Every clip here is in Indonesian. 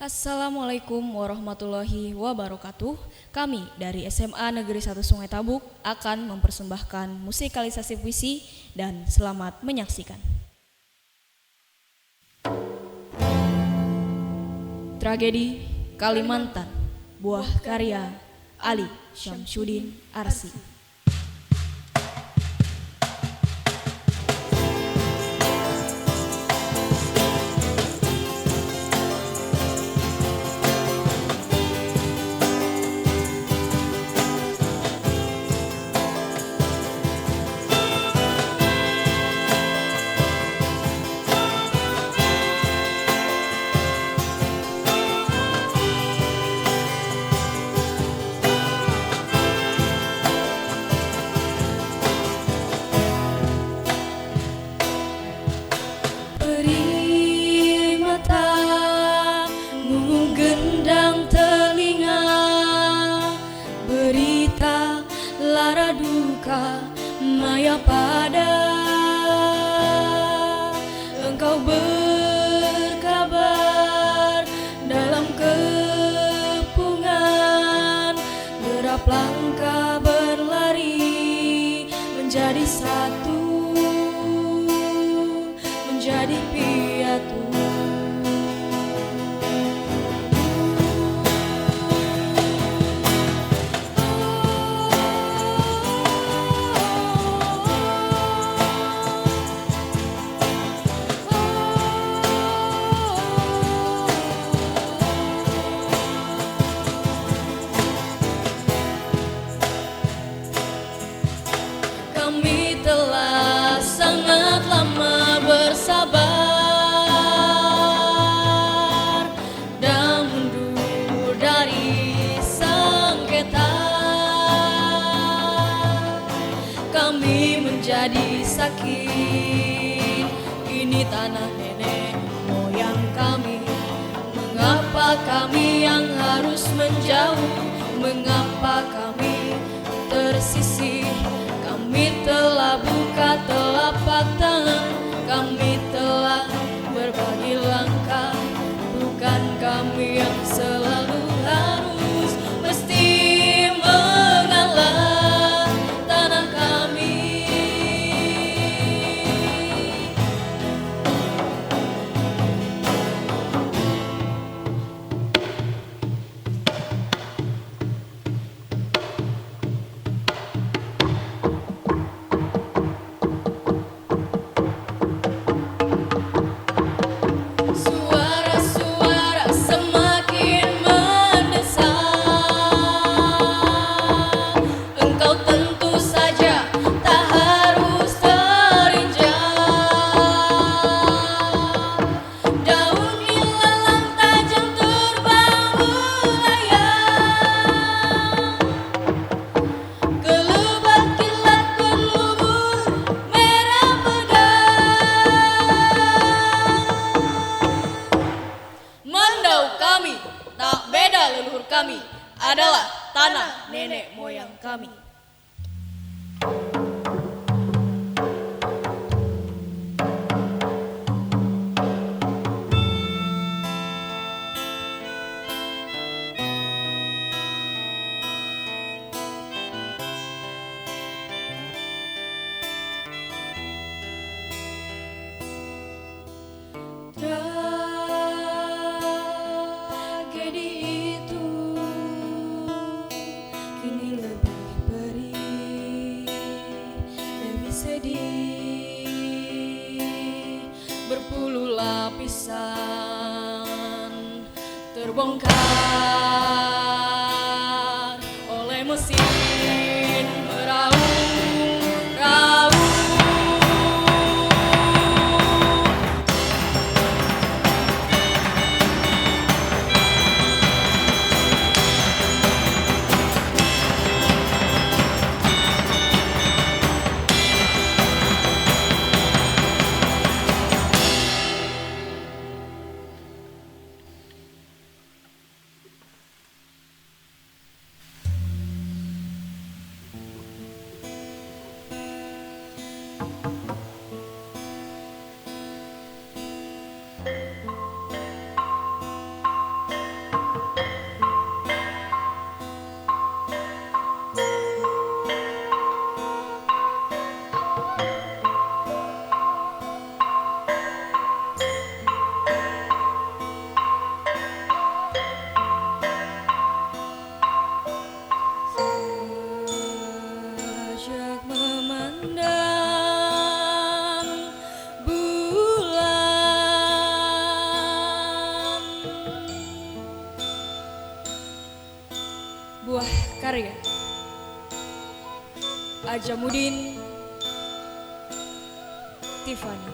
Assalamualaikum warahmatullahi wabarakatuh. Kami dari SMA Negeri 1 Sungai Tabuk akan mempersembahkan musikalisasi puisi dan selamat menyaksikan. Tragedi Kalimantan, buah karya Ali Syamsuddin Arsy. Lara duka maya pada engkau berkabar dalam kepungan, derap langkah berlari menjadi satu, menjadi piatu. Kami telah sangat lama bersabar dan mundur dari sengketa. Kami menjadi sakit, ini tanah nenek moyang kami. Mengapa kami yang harus menjauh? Mengapa kami tersisih? Kami telah buka telapak tangan, kami telah berbagi langkah. Bukan kami yang selalu harus mesti mengalah tanah kami. Suara-suara semakin mendesak, engkau tentu saja tak harus terinjak. Daun ilalang tajam terbang melayang, gelebat kilat berlubur merah pedang. Mandau kami, tak beda leluhur kami, adalah tanah nenek moyang kami. Tragedi itu kini lebih perih, lebih sedih. Berpuluh lapisan terbongkar oleh mesin meraung-raung. Karya Ajamuddin Tiffany.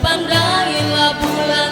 Pandangilah bulan